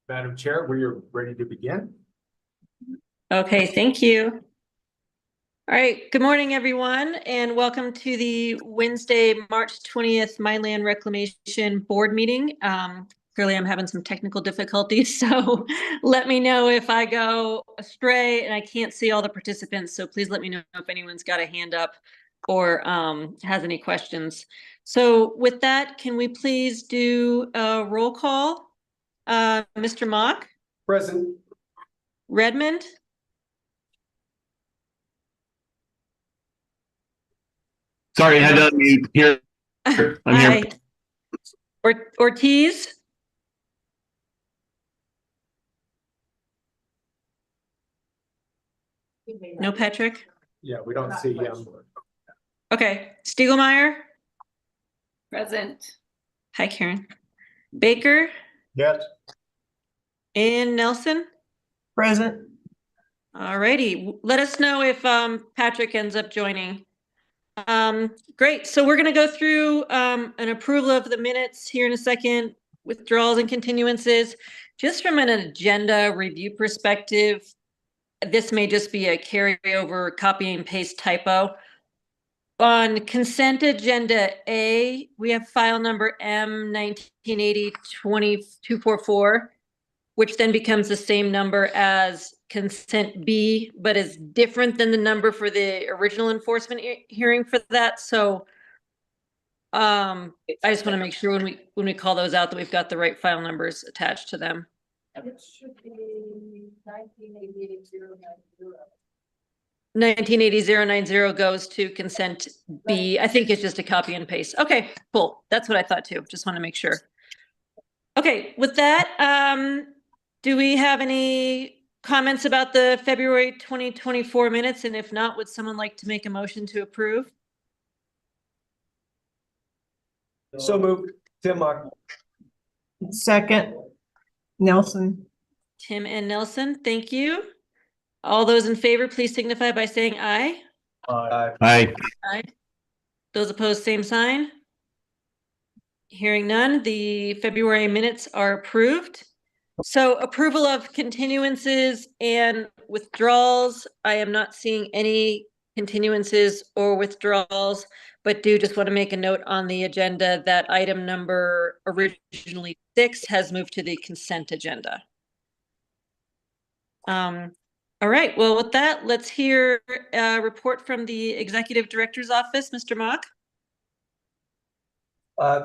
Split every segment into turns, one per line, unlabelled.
Madam Chair, we are ready to begin.
Okay, thank you. All right, good morning, everyone, and welcome to the Wednesday, March 20th Mineland Reclamation Board meeting. Clearly, I'm having some technical difficulties, so let me know if I go astray and I can't see all the participants. So please let me know if anyone's got a hand up or has any questions. So with that, can we please do a roll call? Mr. Mock?
Present.
Redmond?
Sorry, I had to unmute here. I'm here.
Ortiz? No Patrick?
Yeah, we don't see
Okay, Stiegelmeyer?
Present.
Hi, Karen. Baker?
Yes.
And Nelson?
Present.
All righty. Let us know if Patrick ends up joining. Great. So we're going to go through an approval of the minutes here in a second, withdrawals and continuances. Just from an agenda review perspective, this may just be a carryover copy and paste typo. On consent agenda A, we have file number M1980-2244, which then becomes the same number as consent B, but is different than the number for the original enforcement hearing for that. So I just want to make sure when we call those out that we've got the right file numbers attached to them.
It should be
1980-090 goes to consent B. I think it's just a copy and paste. Okay, cool. That's what I thought too. Just want to make sure. Okay, with that, do we have any comments about the February 2024 minutes? And if not, would someone like to make a motion to approve?
So moved. Tim Mock.
Second. Nelson.
Tim and Nelson, thank you. All those in favor, please signify by saying aye.
Aye.
Hi.
Aye. Those opposed, same sign. Hearing none, the February minutes are approved. So approval of continuances and withdrawals. I am not seeing any continuances or withdrawals, but do just want to make a note on the agenda that item number originally 6 has moved to the consent agenda. All right, well, with that, let's hear a report from the Executive Director's Office. Mr. Mock.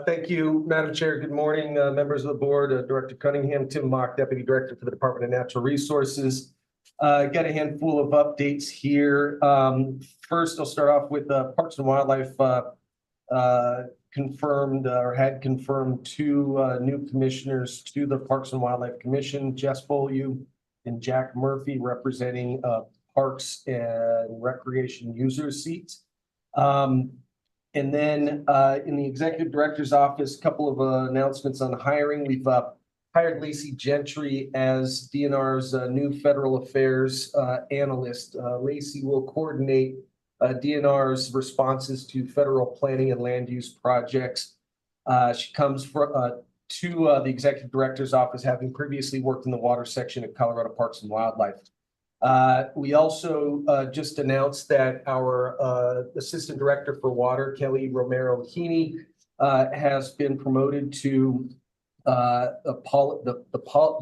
Thank you, Madam Chair. Good morning, members of the board. Director Cunningham, Tim Mock, Deputy Director for the Department of Natural Resources. Got a handful of updates here. First, I'll start off with Parks and Wildlife confirmed or had confirmed 2 new commissioners to the Parks and Wildlife Commission, Jess Beaulieu and Jack Murphy, representing Parks and Recreation users seats. And then in the Executive Director's Office, a couple of announcements on hiring. We've hired Lacey Gentry as DNR's new Federal Affairs analyst. Lacey will coordinate DNR's responses to federal planning and land use projects. She comes to the Executive Director's Office, having previously worked in the water section at Colorado Parks and Wildlife. We also just announced that our Assistant Director for Water, Kelly Romero Heaney, has been promoted to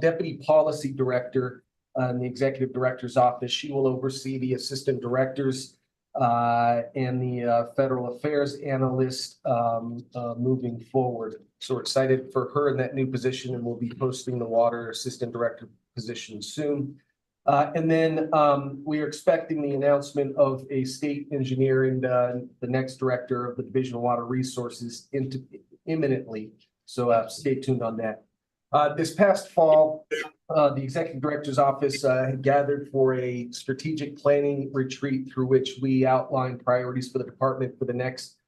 Deputy Policy Director in the Executive Director's Office. She will oversee the Assistant Directors and the Federal Affairs Analyst moving forward. So we're excited for her in that new position, and we'll be posting the Water Assistant Director position soon. And then we are expecting the announcement of a state engineer and the next director of the Division of Water Resources imminently. So stay tuned on that. This past fall, the Executive Director's Office had gathered for a strategic planning retreat through which we outlined priorities for the department for the next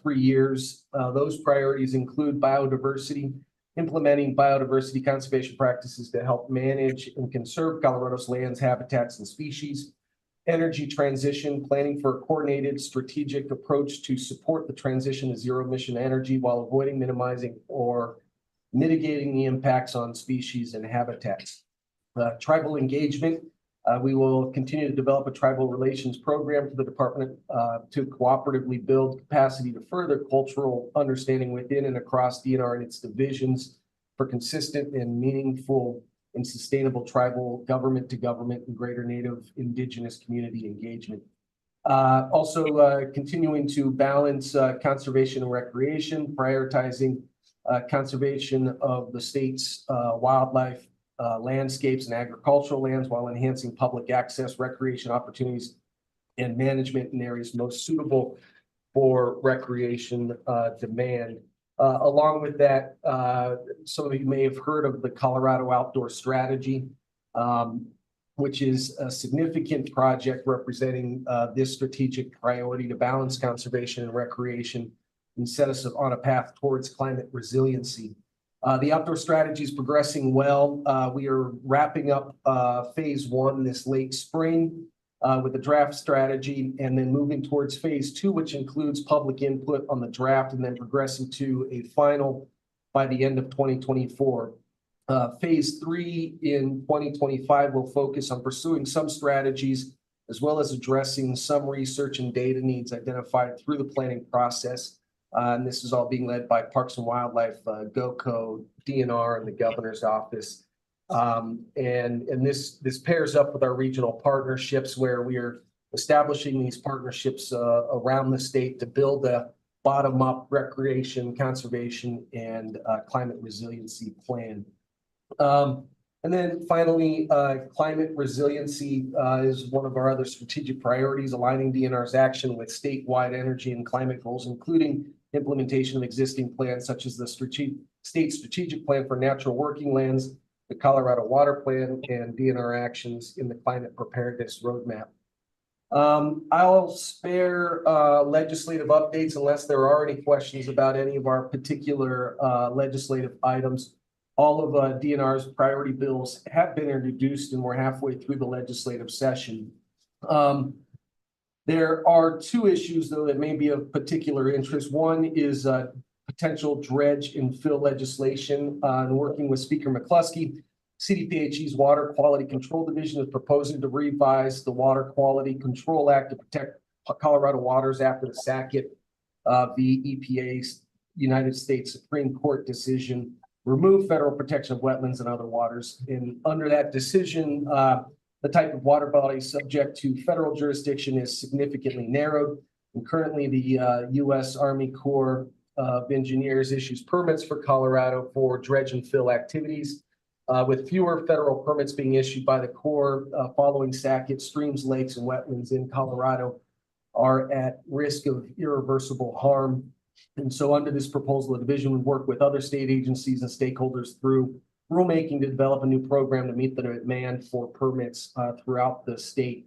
3 years. Those priorities include biodiversity, implementing biodiversity conservation practices to help manage and conserve Colorado's lands, habitats, and species, energy transition, planning for a coordinated strategic approach to support the transition to zero emission energy while avoiding, minimizing, or mitigating the impacts on species and habitats. Tribal engagement. We will continue to develop a tribal relations program for the department to cooperatively build capacity to further cultural understanding within and across DNR and its divisions for consistent and meaningful and sustainable tribal government to government and greater Native Indigenous community engagement. Also continuing to balance conservation and recreation, prioritizing conservation of the state's wildlife, landscapes and agricultural lands while enhancing public access, recreation opportunities, and management in areas most suitable for recreation demand. Along with that, some of you may have heard of the Colorado Outdoor Strategy, which is a significant project representing this strategic priority to balance conservation and recreation and set us on a path towards climate resiliency. The outdoor strategy is progressing well. We are wrapping up phase 1 this late spring with a draft strategy, and then moving towards phase 2, which includes public input on the draft, and then progressing to a final by the end of 2024. Phase 3 in 2025 will focus on pursuing some strategies as well as addressing some research and data needs identified through the planning process. And this is all being led by Parks and Wildlife, GOCO, DNR, and the Governor's Office. And this pairs up with our regional partnerships, where we are establishing these partnerships around the state to build a bottom-up recreation, conservation, and climate resiliency plan. And then finally, climate resiliency is one of our other strategic priorities, aligning DNR's action with statewide energy and climate goals, including implementation of existing plans such as the State Strategic Plan for Natural Working Lands, the Colorado Water Plan, and DNR actions in the Climate Preparedness Roadmap. I'll spare legislative updates unless there are any questions about any of our particular legislative items. All of DNR's priority bills have been introduced, and we're halfway through the legislative session. There are 2 issues, though, that may be of particular interest. One is potential dredge and fill legislation. And working with Speaker McCluskey, CDPHE's Water Quality Control Division is proposing to revise the Water Quality Control Act to protect Colorado waters after the Sackett v. EPA's United States Supreme Court decision remove federal protection of wetlands and other waters. And under that decision, the type of water body subject to federal jurisdiction is significantly narrowed. And currently, the U.S. Army Corps of Engineers issues permits for Colorado for dredge and fill activities, with fewer federal permits being issued by the Corps following Sackett. Streams, lakes, and wetlands in Colorado are at risk of irreversible harm. And so under this proposal, the division would work with other state agencies and stakeholders through rulemaking to develop a new program to meet the demand for permits throughout the state.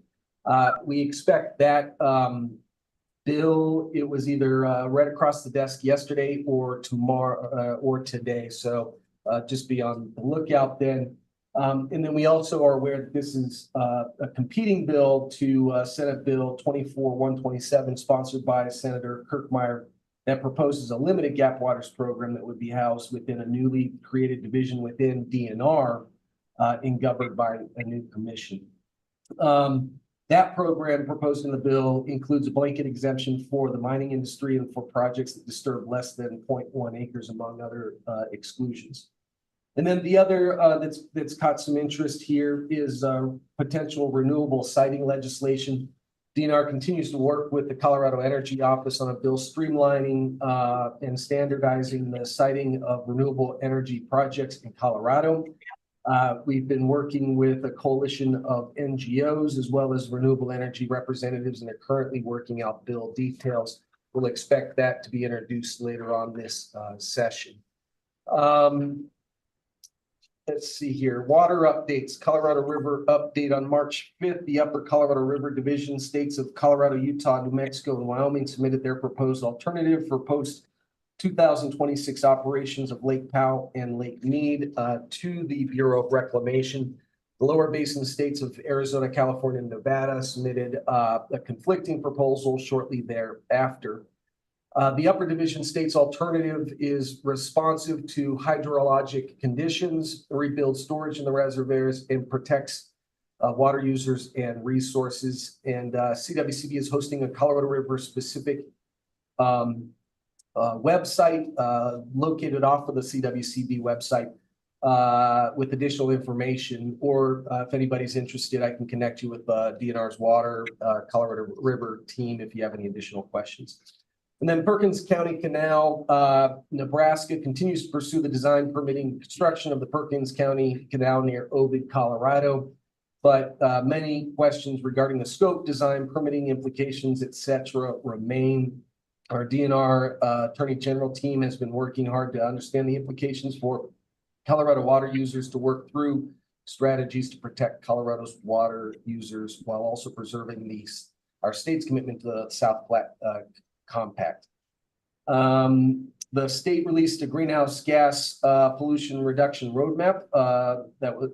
We expect that bill, it was either right across the desk yesterday or tomorrow or today. So just be on the lookout then. And then we also are aware that this is a competing bill to Senate Bill 24-127, sponsored by Senator Kirkmeyer, that proposes a limited gap waters program that would be housed within a newly created division within DNR and governed by a new commission. That program proposed in the bill includes a blanket exemption for the mining industry and for projects that disturb less than 0.1 acres, among other exclusions. And then the other that's caught some interest here is potential renewable siting legislation. DNR continues to work with the Colorado Energy Office on a bill streamlining and standardizing the siting of renewable energy projects in Colorado. We've been working with a coalition of NGOs as well as renewable energy representatives, and they're currently working out bill details. We'll expect that to be introduced later on this session. Let's see here. Water updates. Colorado River update on March 5th. The Upper Colorado River Division states of Colorado, Utah, New Mexico, and Wyoming submitted their proposed alternative for post-2026 operations of Lake Powell and Lake Mead to the Bureau of Reclamation. The lower basin states of Arizona, California, and Nevada submitted a conflicting proposal shortly thereafter. The Upper Division states alternative is responsive to hydrologic conditions, rebuilds storage in the reservoirs, and protects water users and resources. And CWCB is hosting a Colorado River specific website located off of the CWCB website with additional information. Or if anybody's interested, I can connect you with DNR's water Colorado River team if you have any additional questions. And then Perkins County Canal, Nebraska continues to pursue the design, permitting, construction of the Perkins County Canal near Ovid, Colorado. But many questions regarding the scope, design, permitting implications, etc., remain. Our DNR Attorney General team has been working hard to understand the implications for Colorado water users, to work through strategies to protect Colorado's water users while also preserving our state's commitment to the South Platte Compact. The state released a greenhouse gas pollution reduction roadmap that was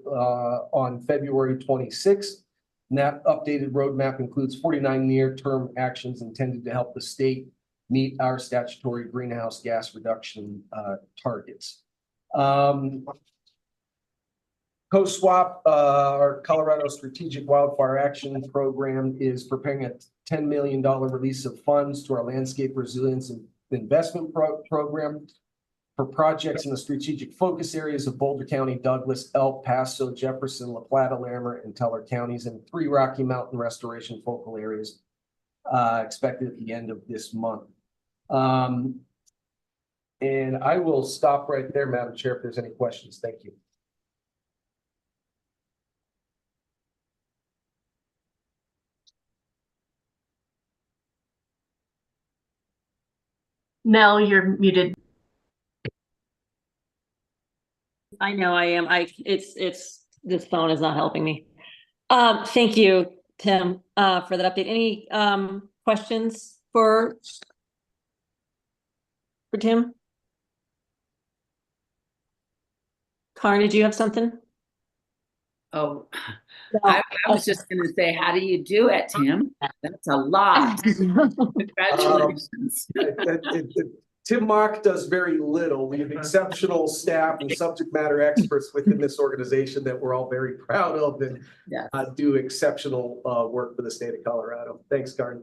on February 26th. And that updated roadmap includes 49 near-term actions intended to help the state meet our statutory greenhouse gas reduction targets. COSWAP, our Colorado Strategic Wildfire Action Program, is preparing a $10 million release of funds to our Landscape Resilience and Investment Program for projects in the strategic focus areas of Boulder County, Douglas, El Paso, Jefferson, La Plata, Larimer, and Teller counties, and 3 Rocky Mountain restoration focal areas expected at the end of this month. And I will stop right there, Madam Chair, if there's any questions. Thank you.
Nell, you're muted.
I know I am. This phone is not helping me. Thank you, Tim, for that update. Any questions for Tim? Karen, did you have something?
Oh, I was just going to say, how do you do it, Tim? That's a lot. Congratulations.
Tim Mock does very little. We have exceptional staff and subject matter experts within this organization that we're all very proud of and do exceptional work for the state of Colorado. Thanks, Karen.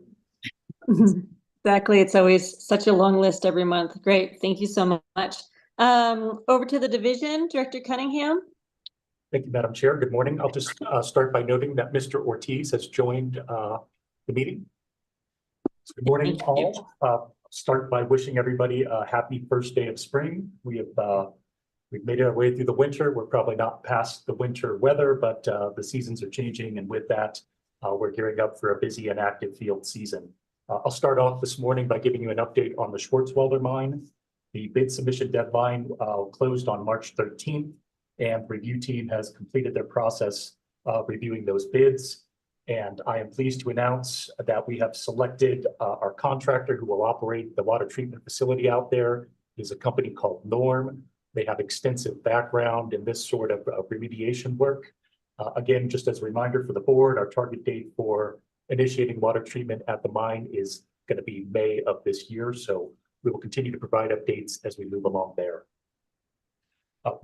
Exactly. It's always such a long list every month. Great. Thank you so much. Over to the division, Director Cunningham.
Thank you, Madam Chair. Good morning. I'll just start by noting that Mr. Ortiz has joined the meeting. So good morning, all. Start by wishing everybody a happy first day of spring. We've made our way through the winter. We're probably not past the winter weather, but the seasons are changing, and with that, we're gearing up for a busy and active field season. I'll start off this morning by giving you an update on the Schwartzwelder mine. The bid submission deadline closed on March 13th, and the review team has completed their process of reviewing those bids. And I am pleased to announce that we have selected our contractor who will operate the water treatment facility out there. It is a company called Norm. They have extensive background in this sort of remediation work. Again, just as a reminder for the board, our target date for initiating water treatment at the mine is going to be May of this year. So we will continue to provide updates as we move along there.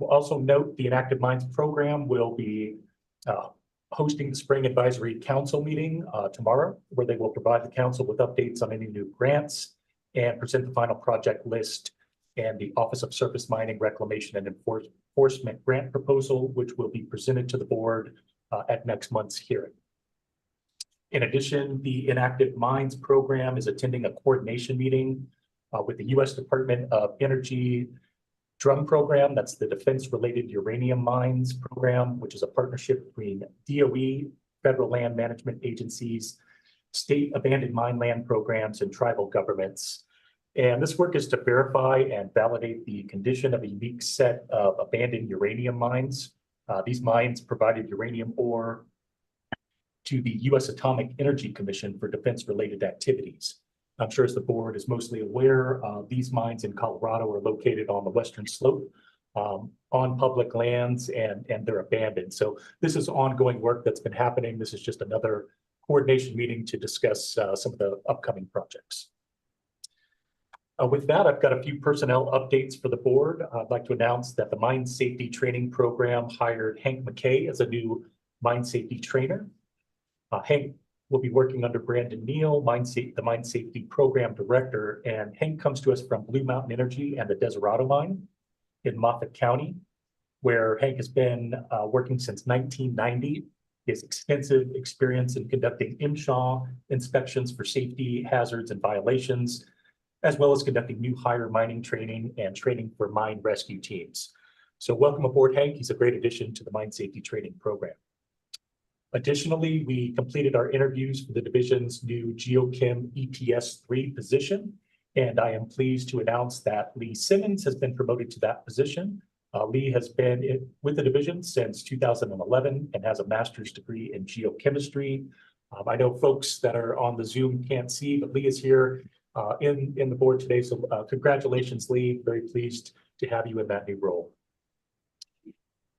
We'll also note the Inactive Mines program will be hosting the Spring Advisory Council meeting tomorrow, where they will provide the council with updates on any new grants and present the final project list and the Office of Surface Mining Reclamation and Enforcement grant proposal, which will be presented to the board at next month's hearing. In addition, the Inactive Mines program is attending a coordination meeting with the U.S. Department of Energy DRUM program. That's the Defense Related Uranium Mines program, which is a partnership between DOE, federal land management agencies, state abandoned mine land programs, and tribal governments. And this work is to verify and validate the condition of a unique set of abandoned uranium mines. These mines provided uranium ore to the U.S. Atomic Energy Commission for defense-related activities. I'm sure as the board is mostly aware, these mines in Colorado are located on the western slope on public lands, and they're abandoned. So this is ongoing work that's been happening. This is just another coordination meeting to discuss some of the upcoming projects. With that, I've got a few personnel updates for the board. I'd like to announce that the Mine Safety Training Program hired Hank McKay as a new mine safety trainer. Hank will be working under Brandon Neal, the Mine Safety Program Director, and Hank comes to us from Blue Mountain Energy and the Desirado Mine in Moffat County, where Hank has been working since 1990. He has extensive experience in conducting MSHA inspections for safety hazards and violations, as well as conducting new hire mining training and training for mine rescue teams. So welcome aboard, Hank. He's a great addition to the Mine Safety Training Program. Additionally, we completed our interviews for the division's new Geochem EPS 3 position, and I am pleased to announce that Lee Simmons has been promoted to that position. Lee has been with the division since 2011 and has a master's degree in geochemistry. I know folks that are on the Zoom can't see, but Lee is here in the board today. So congratulations, Lee. Very pleased to have you in that new role.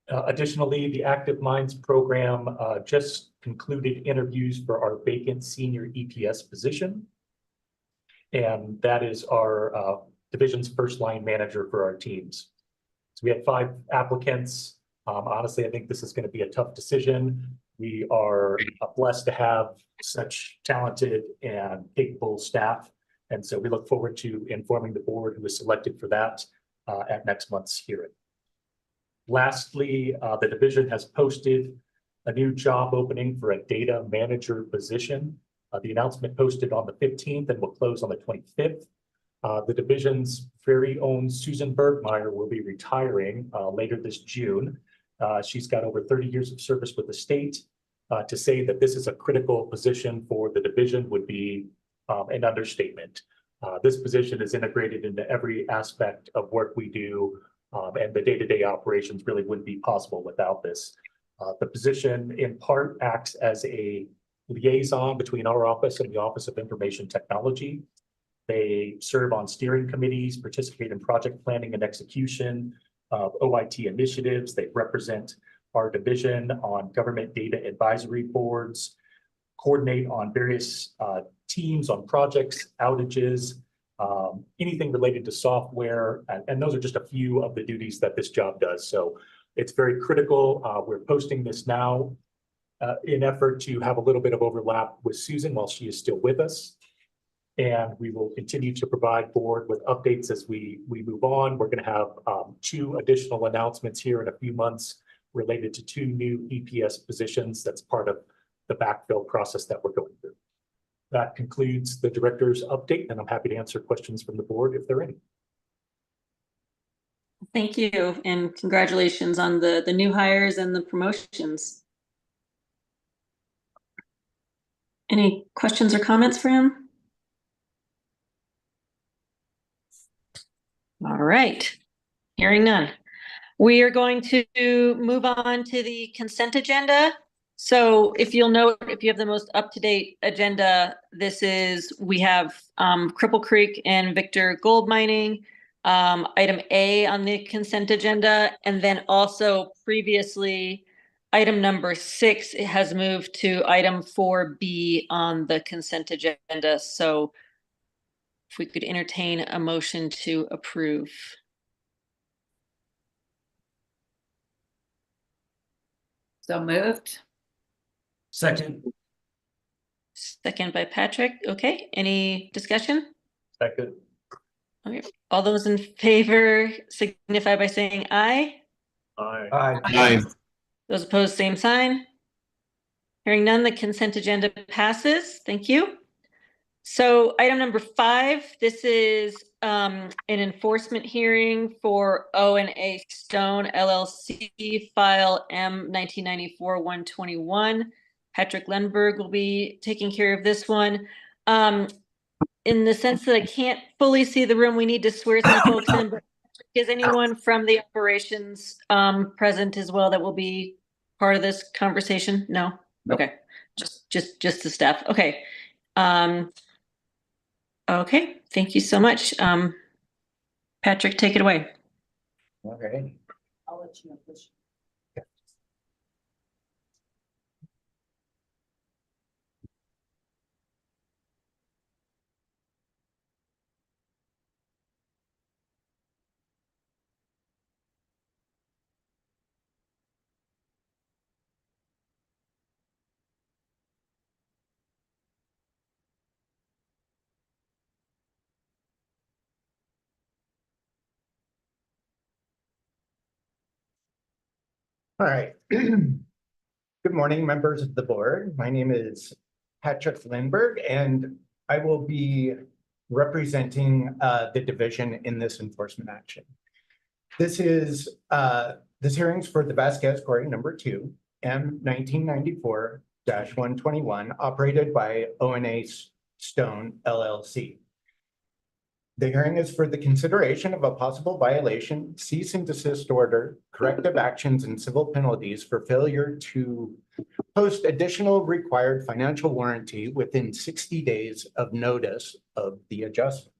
Additionally, the Active Minds program just concluded interviews for our vacant senior EPS position. And that is our division's first line manager for our teams. So we had 5 applicants. Honestly, I think this is going to be a tough decision. We are blessed to have such talented and capable staff. And so we look forward to informing the board who was selected for that at next month's hearing. Lastly, the division has posted a new job opening for a data manager position. The announcement posted on the 15th and will close on the 25th. The division's very own Susan Bergmeyer will be retiring later this June. She's got over 30 years of service with the state. To say that this is a critical position for the division would be an understatement. This position is integrated into every aspect of work we do, and the day-to-day operations really wouldn't be possible without this. The position in part acts as a liaison between our office and the Office of Information Technology. They serve on steering committees, participate in project planning and execution of OIT initiatives. They represent our division on government data advisory boards, coordinate on various teams on projects, outages, anything related to software. And those are just a few of the duties that this job does. So it's very critical. We're posting this now in effort to have a little bit of overlap with Susan while she is still with us. And we will continue to provide board with updates as we move on. We're going to have 2 additional announcements here in a few months related to 2 new EPS positions. That's part of the backfill process that we're going through. That concludes the director's update, and I'm happy to answer questions from the board if there are any.
Thank you, and congratulations on the new hires and the promotions. Any questions or comments for him? All right, hearing none. We are going to move on to the consent agenda. So if you'll note, if you have the most up-to-date agenda, we have Cripple Creek and Victor Gold Mining, item A on the consent agenda, and then also previously item number 6 has moved to item 4B on the consent agenda. So if we could entertain a motion to approve.
So moved.
Second.
Second by Patrick. Okay, any discussion?
Second.
Okay, all those in favor signify by saying aye.
Aye.
Aye.
Those opposed, same sign. Hearing none, the consent agenda passes. Thank you. So item number 5, this is an enforcement hearing for O&A Stone LLC file M 1994-121. Patrick Lundberg will be taking care of this one. In the sense that I can't fully see the room, we need to swear some folks in, but is anyone from the operations present as well that will be part of this conversation? No? Okay, just the staff. Okay. Okay, thank you so much. Patrick, take it away.
Okay.
I'll let you know.
All right. Good morning, members of the board. My name is Patrick Lindberg, and I will be representing the division in this enforcement action. This hearing's for the Vasquez Quarry number 2, M 1994-121, operated by O&A Stone LLC. The hearing is for the consideration of a possible violation, cease and desist order, corrective actions, and civil penalties for failure to post additional required financial warranty within 60 days of notice of the adjustment.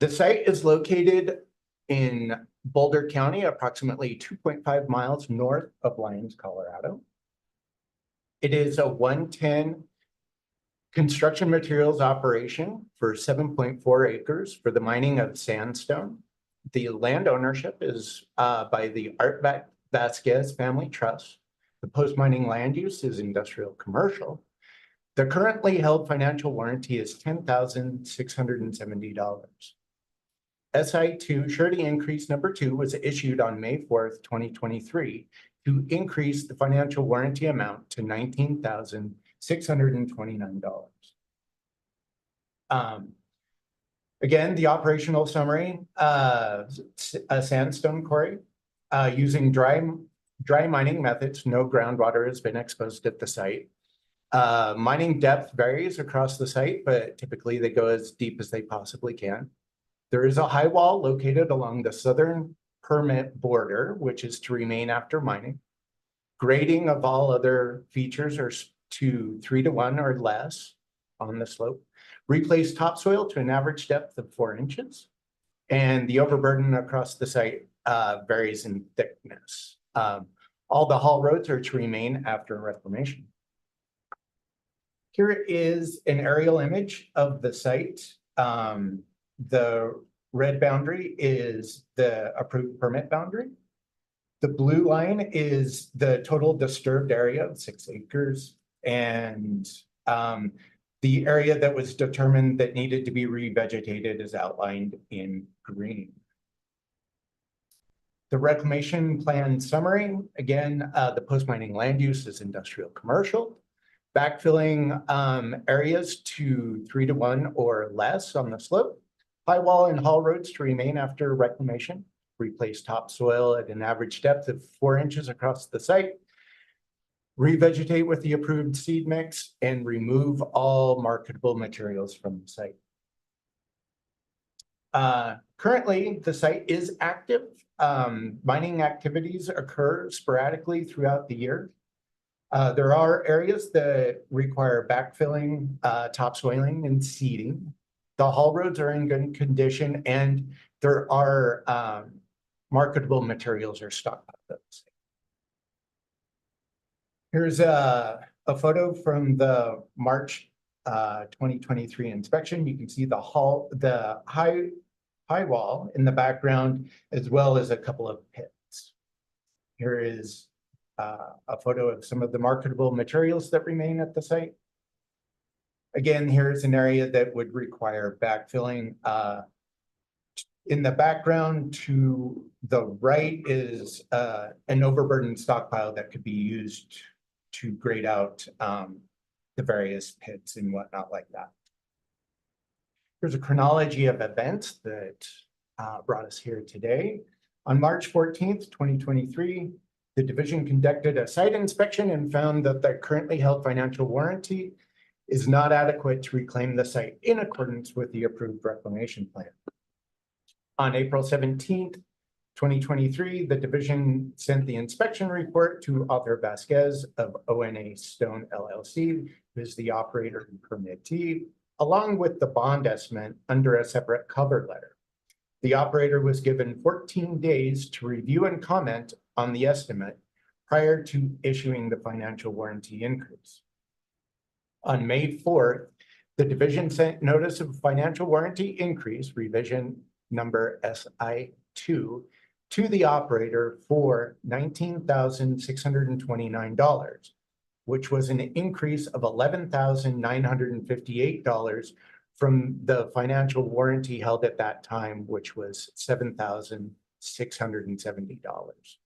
The site is located in Boulder County, approximately 2.5 miles north of Lyons, Colorado. It is a 110 construction materials operation for 7.4 acres for the mining of sandstone. The land ownership is by the Art Vasquez Family Trust. The post-mining land use is industrial commercial. The currently held financial warranty is $10,670. SI2 surety increase number 2 was issued on May 4th, 2023 to increase the financial warranty amount to $19,629. Again, the operational summary, a sandstone quarry using dry mining methods. No groundwater has been exposed at the site. Mining depth varies across the site, but typically they go as deep as they possibly can. There is a high wall located along the southern permit border, which is to remain after mining. Grading of all other features are to 3:1 or less on the slope. Replace topsoil to an average depth of 4 inches. And the overburden across the site varies in thickness. All the haul roads are to remain after reclamation. Here is an aerial image of the site. The red boundary is the approved permit boundary. The blue line is the total disturbed area of 6 acres. And the area that was determined that needed to be revegetated is outlined in green. The reclamation plan summary, again, the post-mining land use is industrial commercial. Backfilling areas to 3:1 or less on the slope. High wall and haul roads to remain after reclamation. Replace topsoil at an average depth of 4 inches across the site. Revegetate with the approved seed mix and remove all marketable materials from the site. Currently, the site is active. Mining activities occur sporadically throughout the year. There are areas that require backfilling, topsoiling, and seeding. The haul roads are in good condition, and there are marketable materials are stockpiled. Here's a photo from the March 2023 inspection. You can see the high wall in the background, as well as a couple of pits. Here is a photo of some of the marketable materials that remain at the site. Again, here's an area that would require backfilling. In the background to the right is an overburden stockpile that could be used to grade out the various pits and whatnot like that. Here's a chronology of events that brought us here today. On March 14th, 2023, the division conducted a site inspection and found that the currently held financial warranty is not adequate to reclaim the site in accordance with the approved reclamation plan. On April 17th, 2023, the division sent the inspection report to Arthur Vasquez of O&A Stone LLC, who is the operator and permittee, along with the bond estimate under a separate cover letter. The operator was given 14 days to review and comment on the estimate prior to issuing the financial warranty increase. On May 4th, the division sent notice of financial warranty increase, revision number SI2, to the operator for $19,629, which was an increase of $11,958 from the financial warranty held at that time, which was $7,700. $670.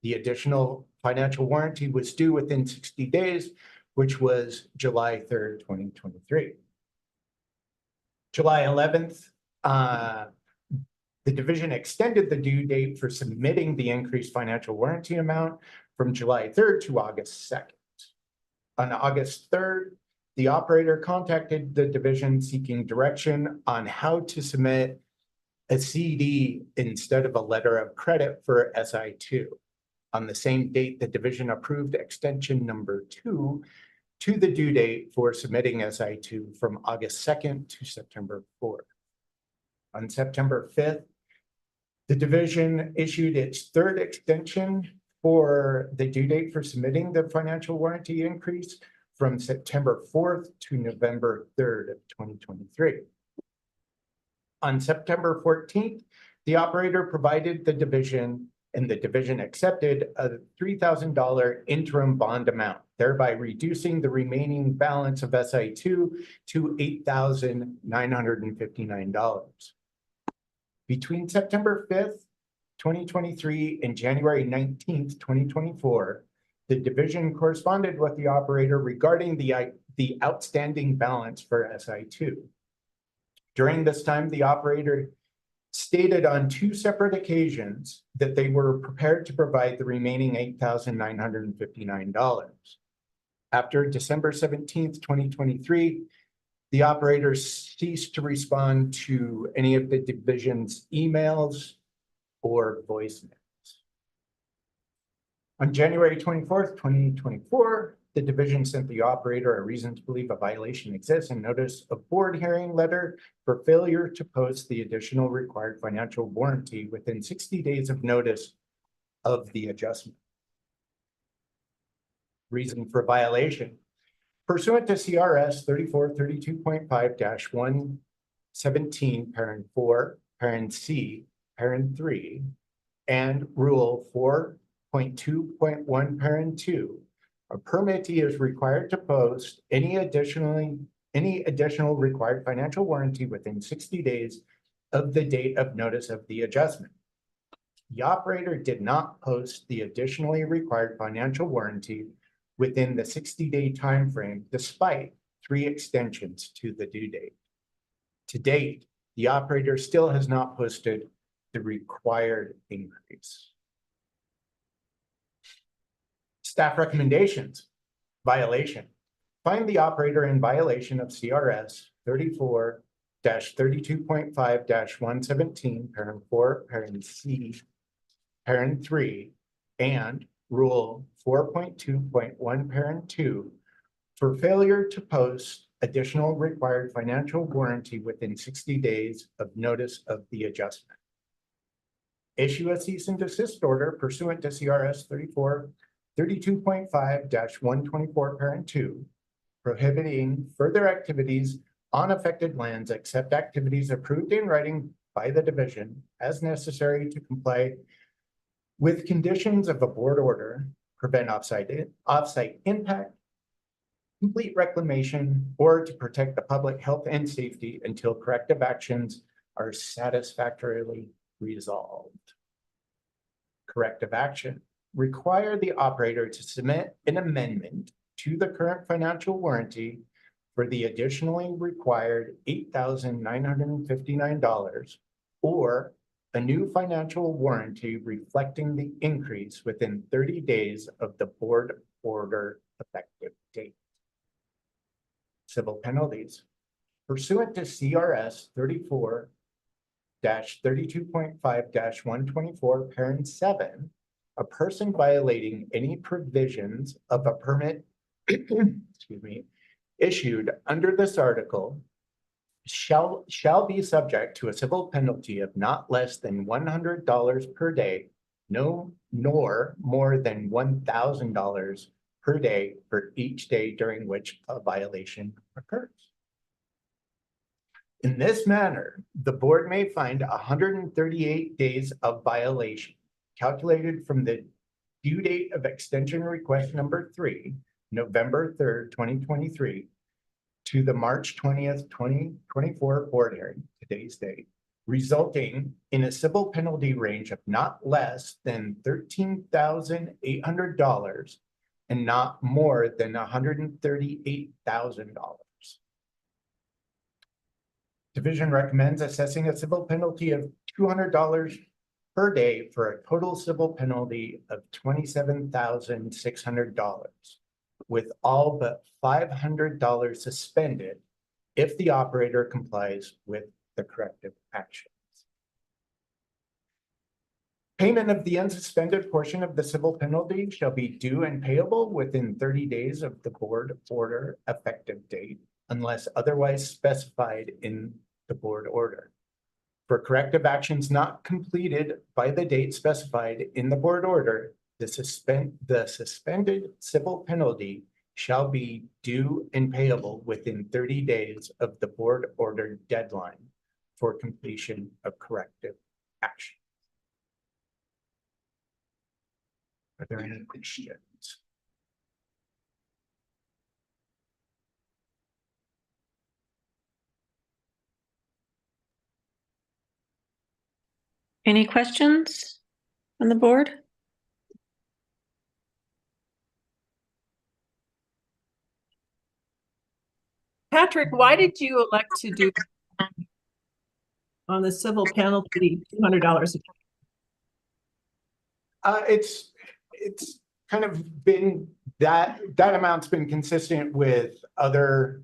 The additional financial warranty was due within 60 days, which was July 3rd, 2023. July 11th, the division extended the due date for submitting the increased financial warranty amount from July 3rd to August 2nd. On August 3rd, the operator contacted the division seeking direction on how to submit a CD instead of a letter of credit for SI2. On the same date, the division approved extension number 2 to the due date for submitting SI2 from August 2nd to September 4th. On September 5th, the division issued its third extension for the due date for submitting the financial warranty increase from September 4th to November 3rd of 2023. On September 14th, the operator provided the division and the division accepted a $3,000 interim bond amount, thereby reducing the remaining balance of SI2 to $8,959. Between September 5th, 2023 and January 19th, 2024, the division corresponded with the operator regarding the outstanding balance for SI2. During this time, the operator stated on 2 separate occasions that they were prepared to provide the remaining $8,959. After December 17th, 2023, the operator ceased to respond to any of the division's emails or voicemails. On January 24th, 2024, the division sent the operator a reason to believe a violation exists and notice of board hearing letter for failure to post the additional required financial warranty within 60 days of notice of the adjustment. Reason for violation. Pursuant to CRS 3432.5-117, parent 4, parent C, parent 3, and rule 4.2.1, parent 2, a permittee is required to post any additional required financial warranty within 60 days of the date of notice of the adjustment. The operator did not post the additionally required financial warranty within the 60-day time frame, despite 3 extensions to the due date. To date, the operator still has not posted the required increase. Staff recommendations. Violation. Find the operator in violation of CRS 34-32.5-117, parent 4, parent C, parent 3, and rule 4.2.1, parent 2, for failure to post additional required financial warranty within 60 days of notice of the adjustment. Issue a cease and desist order pursuant to CRS 32.5-124, parent 2, prohibiting further activities on affected lands except activities approved in writing by the division as necessary to comply with conditions of a board order, prevent off-site impact, complete reclamation, or to protect the public health and safety until corrective actions are satisfactorily resolved. Corrective action. Require the operator to submit an amendment to the current financial warranty for the additionally required $8,959 or a new financial warranty reflecting the increase within 30 days of the board order effective date. Civil penalties. Pursuant to CRS 34-32.5-124, parent 7, a person violating any provisions of a permit issued under this article shall be subject to a civil penalty of not less than $100 per day, nor more than $1,000 per day for each day during which a violation occurs. In this manner, the board may find 138 days of violation calculated from the due date of extension request number 3, November 3rd, 2023, to the March 20th, 2024 board hearing, today's date, resulting in a civil penalty range of not less than $13,800 and not more than $138,000. Division recommends assessing a civil penalty of $200 per day for a total civil penalty of $27,600, with all but $500 suspended if the operator complies with the corrective actions. Payment of the unsuspended portion of the civil penalty shall be due and payable within 30 days of the board order effective date, unless otherwise specified in the board order. For corrective actions not completed by the date specified in the board order, the suspended civil penalty shall be due and payable within 30 days of the board order deadline for completion of corrective action. Are there any questions?
Any questions on the board?
Patrick, why did you elect to do on the civil penalty, $200?
It's kind of been that amount's been consistent with other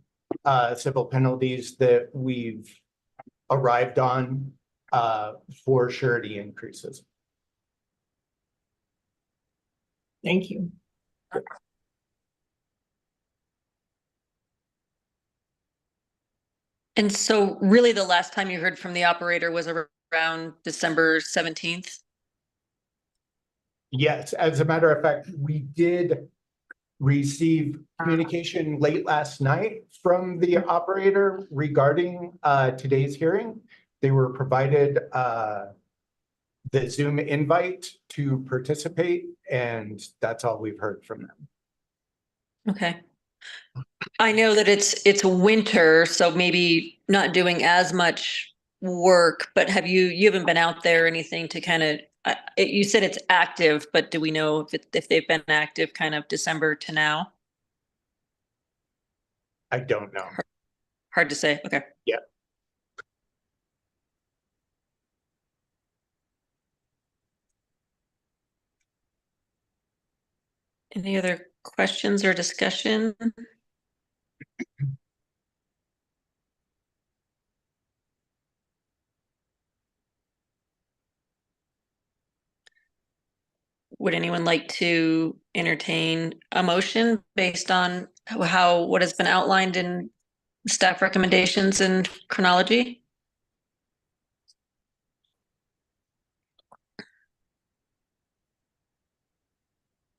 civil penalties that we've arrived on for surety increases.
Thank you.
And so really the last time you heard from the operator was around December 17th?
Yes, as a matter of fact, we did receive communication late last night from the operator regarding today's hearing. They were provided the Zoom invite to participate, and that's all we've heard from them.
Okay. I know that it's winter, so maybe not doing as much work, but you haven't been out there or anything to kind of, you said it's active, but do we know if they've been active kind of December to now?
I don't know.
Hard to say. Okay.
Yeah.
Any other questions or discussion? Would anyone like to entertain a motion based on what has been outlined in staff recommendations and chronology?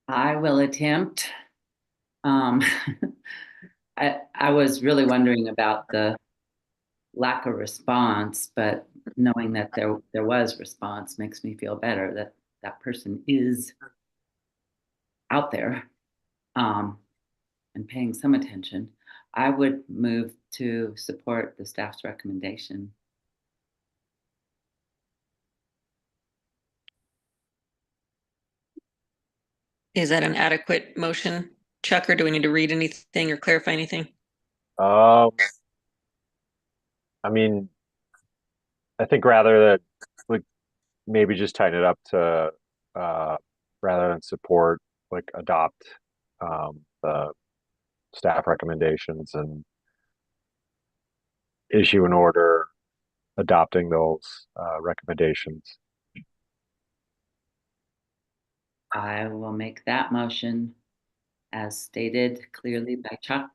I will attempt. I was really wondering about the lack of response, but knowing that there was response makes me feel better that that person is out there and paying some attention. I would move to support the staff's recommendation.
Is that an adequate motion, Chuck, or do we need to read anything or clarify anything?
I mean, I think rather that like maybe just tighten it up to rather than support, like adopt the staff recommendations and issue an order adopting those recommendations.
I will make that motion as stated clearly by Chuck.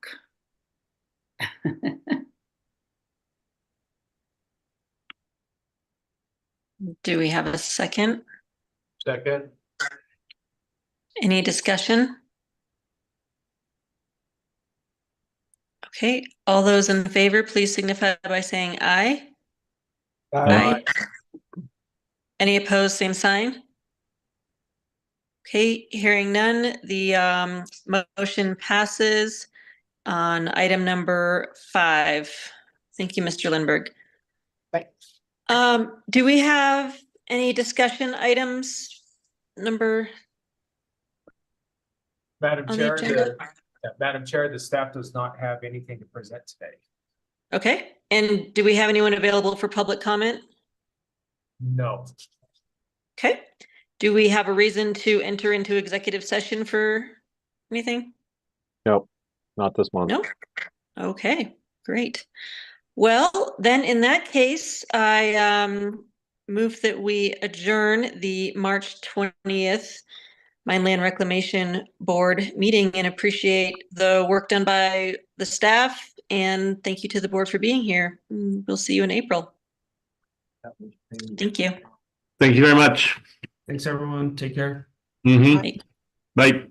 Do we have a second?
Second.
Any discussion? Okay, all those in favor, please signify by saying aye. Aye. Any opposed, same sign? Okay, hearing none, the motion passes on item number 5. Thank you, Mr. Lindberg.
Thanks.
Do we have any discussion items? Number,
Madam
on the
Chair,
agenda?
Madam Chair, the staff does not have anything to present today.
okay. And do we have anyone available for public comment?
No.
Okay. Do we have a reason to enter into executive session for anything?
Nope, not this month.
No? Okay, great. Well, then in that case, I move that we adjourn the March 20th Land Reclamation Board meeting and appreciate the work done by the staff. And thank you to the board for being here. We'll see you in April. Thank you.
Thank you very much.
Thanks, everyone. Take care.
Mhm. Bye.